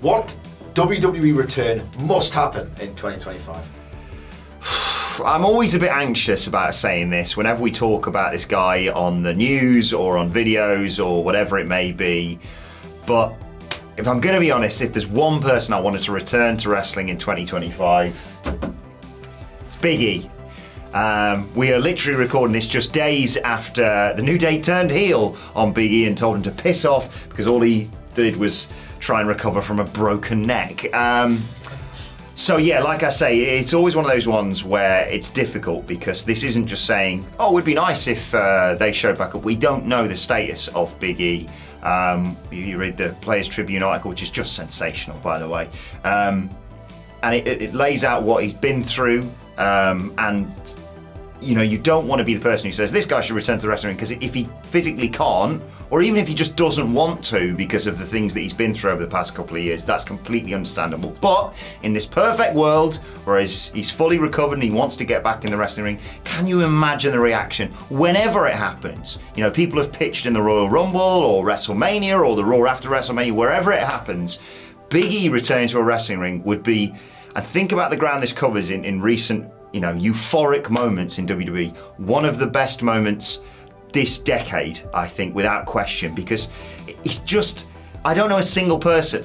What WWE return must happen in 2025? I'm always a bit anxious about saying this whenever we talk about this guy on the news or on videos or whatever it may be. But if I'm going to be honest, if there's one person I wanted to return to wrestling in 2025, it's Big E. We are literally recording this just days after the New Day turned heel on Big E and told him to piss off because all he did was try and recover from a broken neck. So yeah, like I say, it's always one of those ones where it's difficult because this isn't just saying, oh, it would be nice if they showed back up. We don't know the status of Big E. You read the Players Tribune article, which is just sensational, by the way. And it lays out what he's been through. And, you know, you don't want to be the person who says, this guy should return to the wrestling ring, because if he physically can't, or even if he just doesn't want to because of the things that he's been through over the past couple of years, that's completely understandable. But in this perfect world, where he's fully recovered and he wants to get back in the wrestling ring, can you imagine the reaction whenever it happens? You know, people have pitched in the Royal Rumble or WrestleMania or the Raw after WrestleMania, wherever it happens, Big E returning to a wrestling ring would be, and think about the ground this covers in recent, you know, euphoric moments in WWE, one of the best moments this decade, I think, without question, because it's just, I don't know a single person,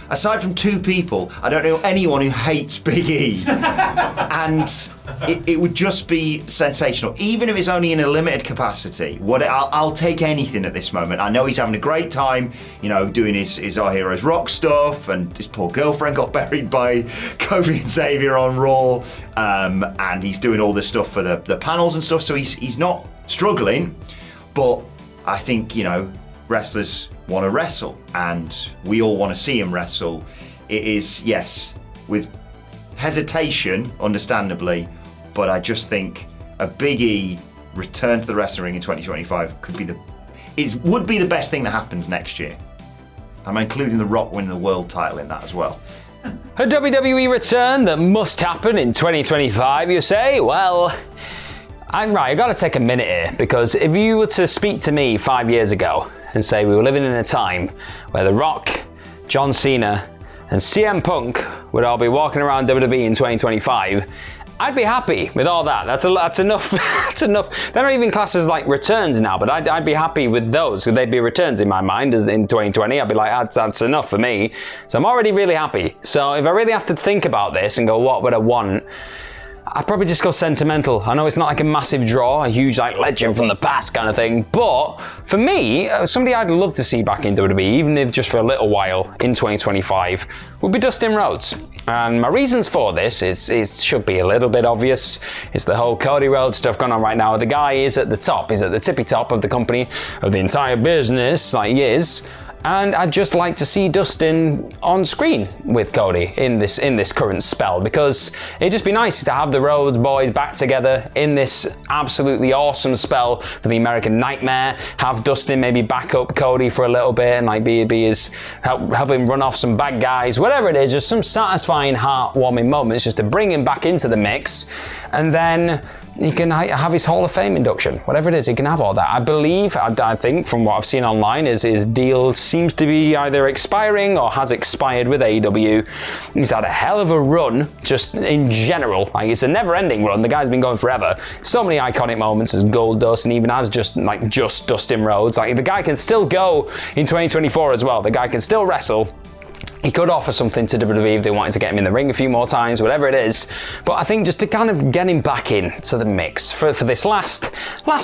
aside from two people, I don't know anyone who hates Big E. And it would just be sensational, even if it's only in a limited capacity. I'll take anything at this moment. I know he's having a great time, you know, doing his Our Heroes Rock stuff, and his poor girlfriend got buried by Kofi and Xavier on Raw, and he's doing all this stuff for the panels and stuff, so he's not struggling. But I think, you know, wrestlers want to wrestle, and we all want to see him wrestle. It is, yes, with hesitation, understandably, but I just think a Big E return to the wrestling ring in 2025 would be the best thing that happens next year. I'm including The Rock winning the world title in that as well. A WWE return that must happen in 2025, you say? Well, I gotta take a minute here, because if you were to speak to me 5 years ago and say we were living in a time where The Rock, John Cena, and CM Punk would all be walking around WWE in 2025, I'd be happy with all that. That's enough. That's enough. They're not even classed as like returns now, but I'd be happy with those. They'd be returns in my mind as in 2020. I'd be like, that's enough for me. So I'm already really happy. So if I really have to think about this and go, what would I want? I'd probably just go sentimental. I know it's not like a massive draw, a huge like legend from the past kind of thing, but for me, somebody I'd love to see back in WWE, even if just for a little while in 2025, would be Dustin Rhodes. And my reasons for this should be a little bit obvious. It's the whole Cody Rhodes stuff going on right now. The guy is at the top. He's at the tippy top of the company, of the entire business, like he is. And I'd just like to see Dustin on screen with Cody in this current spell, because it'd just be nice to have the Rhodes boys back together in this absolutely awesome spell for the American Nightmare. Have Dustin maybe back up Cody for a little bit and like be his help him run off some bad guys, whatever it is, just some satisfying, heartwarming moments just to bring him back into the mix, and then he can have his Hall of Fame induction, whatever it is, he can have all that. I think from what I've seen online, his deal seems to be either expiring or has expired with AEW. He's had a hell of a run, just in general. Like, it's a never-ending run. The guy's been going forever. So many iconic moments as Goldust, and even as just Dustin Rhodes. Like, the guy can still go in 2024 as well. The guy can still wrestle. He could offer something to WWE if they wanted to get him in the ring a few more times, whatever it is. But I think just to kind of get him back in to the mix for this last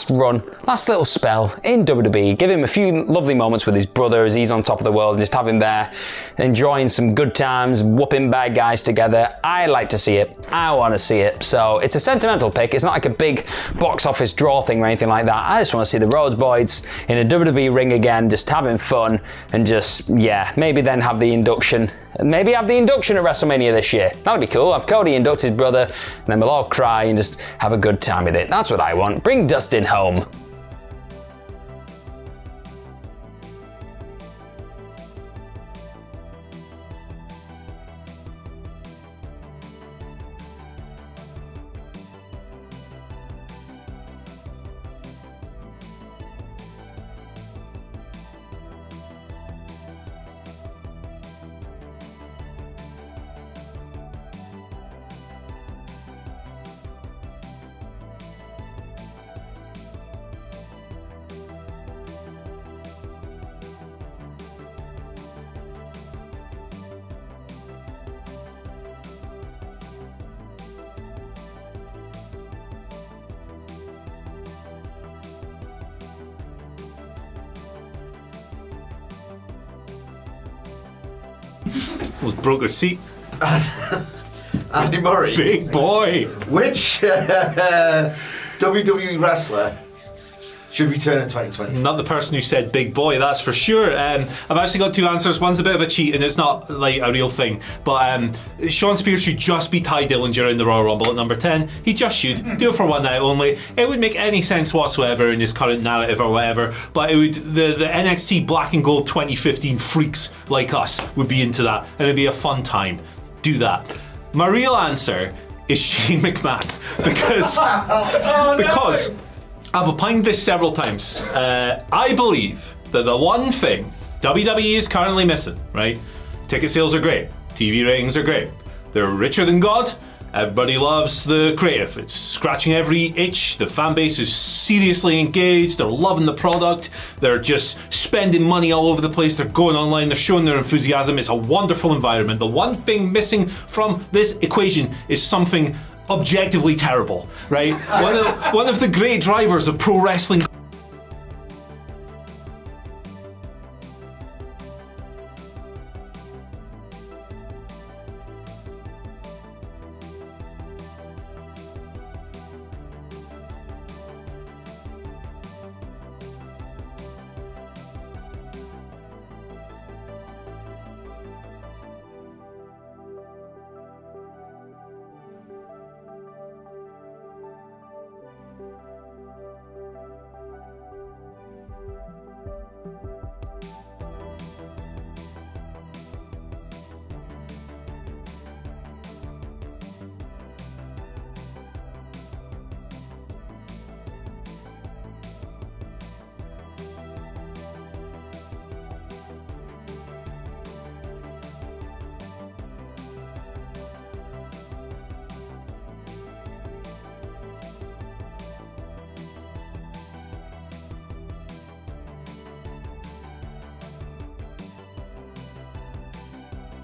run, last little spell in WWE, give him a few lovely moments with his brother as he's on top of the world, and just have him there enjoying some good times, whooping bad guys together. I like to see it. I want to see it. So it's a sentimental pick. It's not like a big box office draw thing or anything like that. I just want to see the Rhodes boys in a WWE ring again, just having fun, and just, yeah, maybe then have the induction. Maybe have the induction at WrestleMania this year. That'd be cool. Have Cody induct his brother, and then we'll all cry and just have a good time with it. That's what I want. Bring Dustin home. Almost broke the seat. Andy Murray. Big boy. Which WWE wrestler should return in 2020? Not the person who said big boy, that's for sure. I've actually got two answers. One's a bit of a cheat and it's not like a real thing. But Sean Spears should just be Ty Dillinger in the Royal Rumble at number 10. He just should. Do it for one night only. It would make any sense whatsoever in his current narrative or whatever. But it would the NXT Black and Gold 2015 freaks like us would be into that. And it'd be a fun time. Do that. My real answer is Shane McMahon. Because I've opined this several times. I believe that the one thing WWE is currently missing, right? Ticket sales are great. TV ratings are great. They're richer than God. Everybody loves the creative. It's scratching every itch. The fan base is seriously engaged. They're loving the product. They're just spending money all over the place. They're going online. They're showing their enthusiasm. It's a wonderful environment. The one thing missing from this equation is something objectively terrible, right? One of the great drivers of pro wrestling.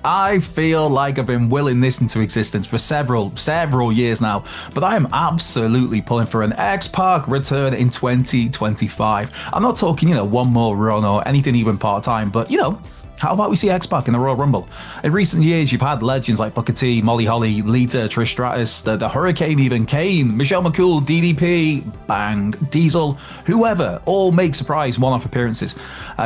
I feel like I've been willing this into existence for several years now, but I am absolutely pulling for an X-Pac return in 2025. I'm not talking, one more run or anything even part-time, but, how about we see X-Pac in the Royal Rumble? In recent years, you've had legends like Booker T, Molly Holly, Lita, Trish Stratus, the Hurricane even, Kane, Michelle McCool, DDP, Bang, Diesel, whoever, all make surprise one-off appearances.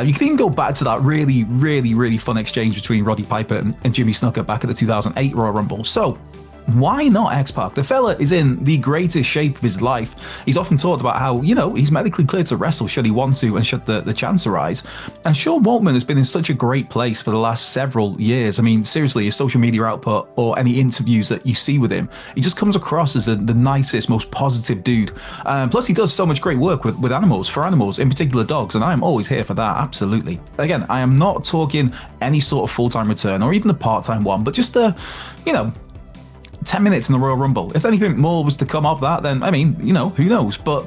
You can even go back to that really fun exchange between Roddy Piper and Jimmy Snuka back at the 2008 Royal Rumble. So, why not X-Pac? The fella is in the greatest shape of his life. He's often talked about how, he's medically cleared to wrestle should he want to and should the chance arise. And Sean Waltman has been in such a great place for the last several years. I mean, seriously, his social media output or any interviews that you see with him, he just comes across as the nicest, most positive dude. Plus, he does so much great work with animals, for animals, in particular dogs, and I am always here for that, absolutely. Again, I am not talking any sort of full-time return or even a part-time one, but just 10 minutes in the Royal Rumble. If anything more was to come of that, then who knows? But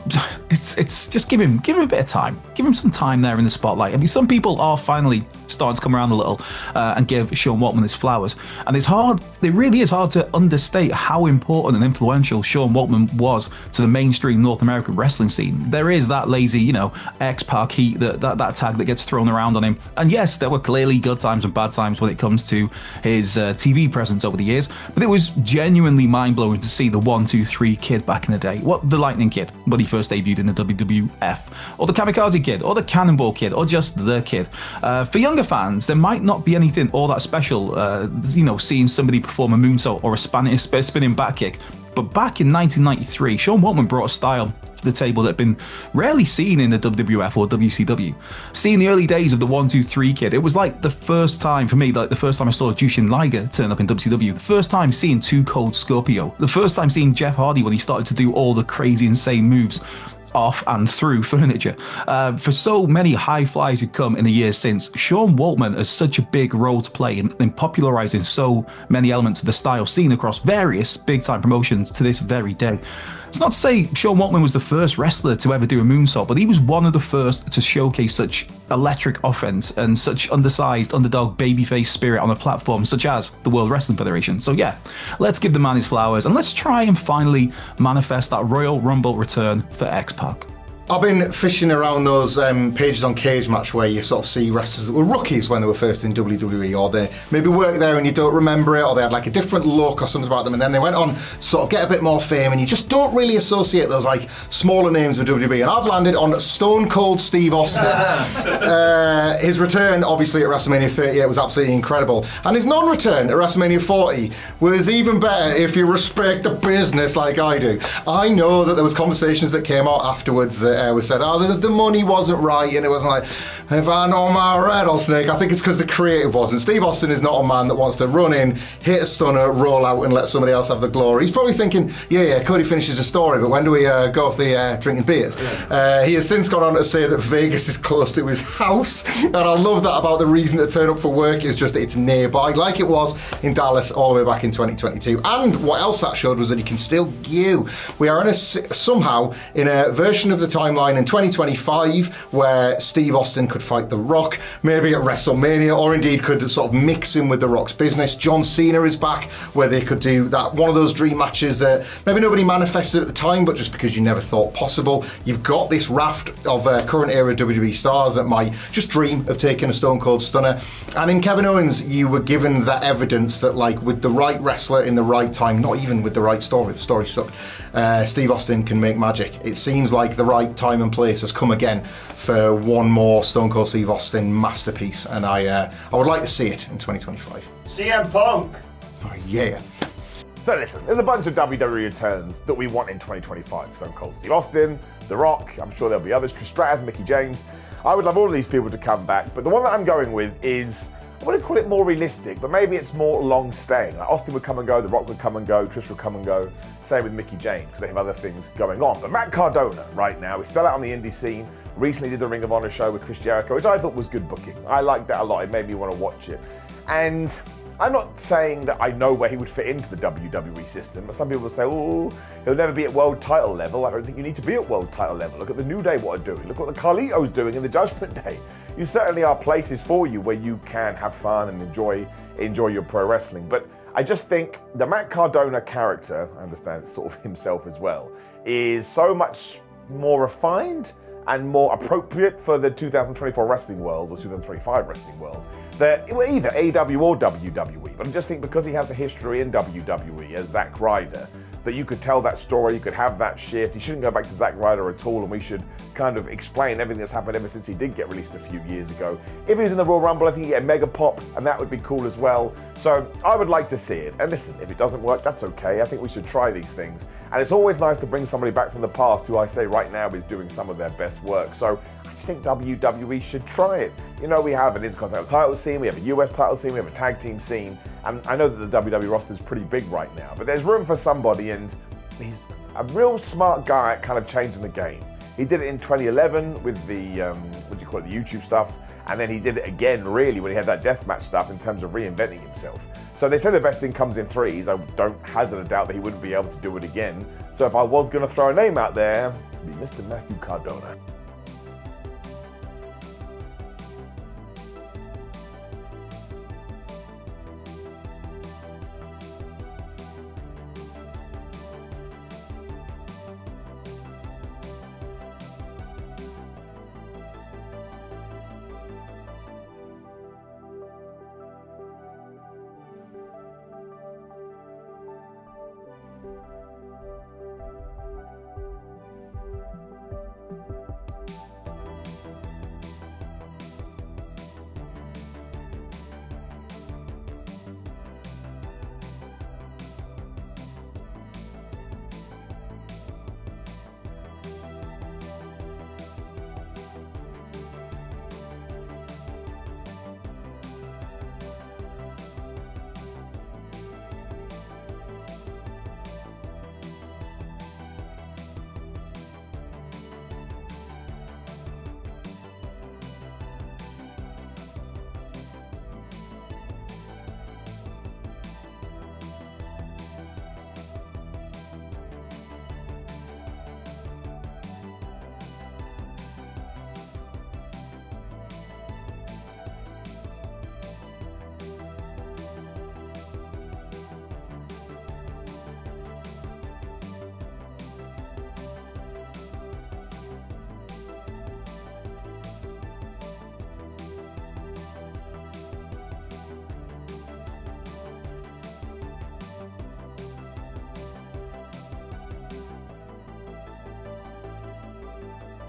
it's just give him a bit of time. Give him some time there in the spotlight. I mean, some people are finally starting to come around a little and give Sean Waltman his flowers. And it's hard. It really is hard to understate how important and influential Sean Waltman was to the mainstream North American wrestling scene. There is that lazy, X-Pac heat, that tag that gets thrown around on him. And yes, there were clearly good times and bad times when it comes to his TV presence over the years. But it was genuinely mind-blowing to see the 1-2-3 kid back in the day. What, the Lightning Kid, when he first debuted in the WWF, or the Kamikaze Kid, or the Cannonball Kid, or just the Kid. For younger fans, there might not be anything all that special, seeing somebody perform a moonsault or a spinning back kick. But back in 1993, Sean Waltman brought a style to the table that had been rarely seen in the WWF or WCW. Seeing the early days of the 1-2-3 Kid, it was like the first time for me, like the first time I saw Jushin Liger turn up in WCW, the first time seeing Too Cold Scorpio, the first time seeing Jeff Hardy when he started to do all the crazy, insane moves off and through furniture. For so many high flyers who come in the years since, Sean Waltman has such a big role to play in popularizing so many elements of the style seen across various big-time promotions to this very day. It's not to say Sean Waltman was the first wrestler to ever do a moonsault, but he was one of the first to showcase such electric offense and such undersized underdog babyface spirit on a platform such as the World Wrestling Federation. So yeah, let's give the man his flowers and let's try and finally manifest that Royal Rumble return for X-Pac. I've been fishing around those pages on Cage Match where you sort of see wrestlers that were rookies when they were first in WWE, or they maybe worked there and you don't remember it, or they had like a different look or something about them, and then they went on to sort of get a bit more fame, and you just don't really associate those like smaller names with WWE. And I've landed on Stone Cold Steve Austin. His return, obviously, at WrestleMania 38 was absolutely incredible, and his non-return at WrestleMania 40 was even better if you respect the business like I do. I know that there was conversations that came out afterwards that was said, the money wasn't right, and it wasn't like, if I know my rattlesnake. I think it's because the creative wasn't. Steve Austin is not a man that wants to run in, hit a stunner, roll out, and let somebody else have the glory. He's probably thinking, yeah, Cody finishes the story, but when do we go off the drinking beers? He has since gone on to say that Vegas is close to his house, and I love that about the reason to turn up for work is just that it's nearby, like it was in Dallas all the way back in 2022. And what else that showed was that he can still gew. We are somehow in a version of the timeline in 2025 where Steve Austin could fight The Rock, maybe at WrestleMania, or indeed could sort of mix in with The Rock's business. John Cena is back, where they could do that, one of those dream matches that maybe nobody manifested at the time, but just because you never thought possible. You've got this raft of current era WWE stars that might just dream of taking a Stone Cold Stunner. And in Kevin Owens, you were given that evidence that, like, with the right wrestler in the right time, not even with the right story sucked, Steve Austin can make magic. It seems like the right time and place has come again for one more Stone Cold Steve Austin masterpiece, and I would like to see it in 2025. CM Punk. Oh yeah. So listen, there's a bunch of WWE returns that we want in 2025. Stone Cold Steve Austin, The Rock, I'm sure there'll be others, Trish Stratus, Mickie James. I would love all of these people to come back, but the one that I'm going with is, I wouldn't call it more realistic, but maybe it's more long-staying. Like Austin would come and go, The Rock would come and go, Trish would come and go. Same with Mickie James, because they have other things going on. But Matt Cardona, right now, is still out on the indie scene. Recently did the Ring of Honor show with Chris Jericho, which I thought was good booking. I liked that a lot. It made me want to watch it. And I'm not saying that I know where he would fit into the WWE system, but some people will say, oh, he'll never be at world title level. I don't think you need to be at world title level. Look at the New Day, what are doing. Look what the Carlito's doing in the Judgment Day. You certainly are places for you where you can have fun and enjoy your pro wrestling. But I just think the Matt Cardona character, I understand it's sort of himself as well, is so much more refined and more appropriate for the 2024 wrestling world or 2025 wrestling world, that either AEW or WWE. But I just think because he has the history in WWE as Zack Ryder, that you could tell that story, you could have that shift. He shouldn't go back to Zack Ryder at all, and we should kind of explain everything that's happened ever since he did get released a few years ago. If he was in the Royal Rumble, I think he'd get a mega pop, and that would be cool as well. So I would like to see it. And listen, if it doesn't work, that's okay. I think we should try these things. And it's always nice to bring somebody back from the past who I say right now is doing some of their best work. So I just think WWE should try it. You know, we have an Intercontinental title scene, we have a US title scene, we have a tag team scene, and I know that the WWE roster is pretty big right now, but there's room for somebody, and he's a real smart guy at kind of changing the game. He did it in 2011 with the, the YouTube stuff, and then he did it again, really, when he had that deathmatch stuff in terms of reinventing himself. So they say the best thing comes in threes. I don't hazard a doubt that he wouldn't be able to do it again. So if I was going to throw a name out there, it'd be Mr. Matthew Cardona.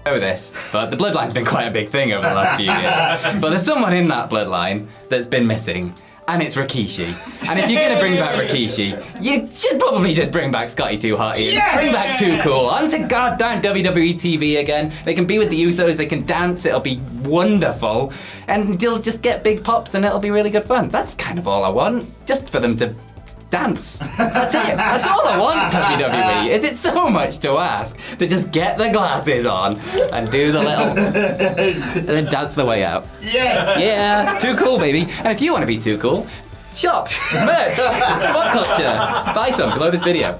know this, but the bloodline's been quite a big thing over the last few years. But there's someone in that bloodline that's been missing, and it's Rikishi. And if you're gonna bring back Rikishi, you should probably just bring back Scotty 2 Hotty. Yes! Bring back Too Cool onto goddamn WWE TV again. They can be with the Usos, they can dance, it'll be wonderful. And you'll just get big pops and it'll be really good fun. That's kind of all I want, just for them to dance. That's it. That's all I want, WWE. Is it so much to ask to just get the glasses on and do the little and then dance the way out? Yes! Yeah, Too Cool, baby. And if you want to be too cool, shop, merch, WhatCulture. Buy some below this video.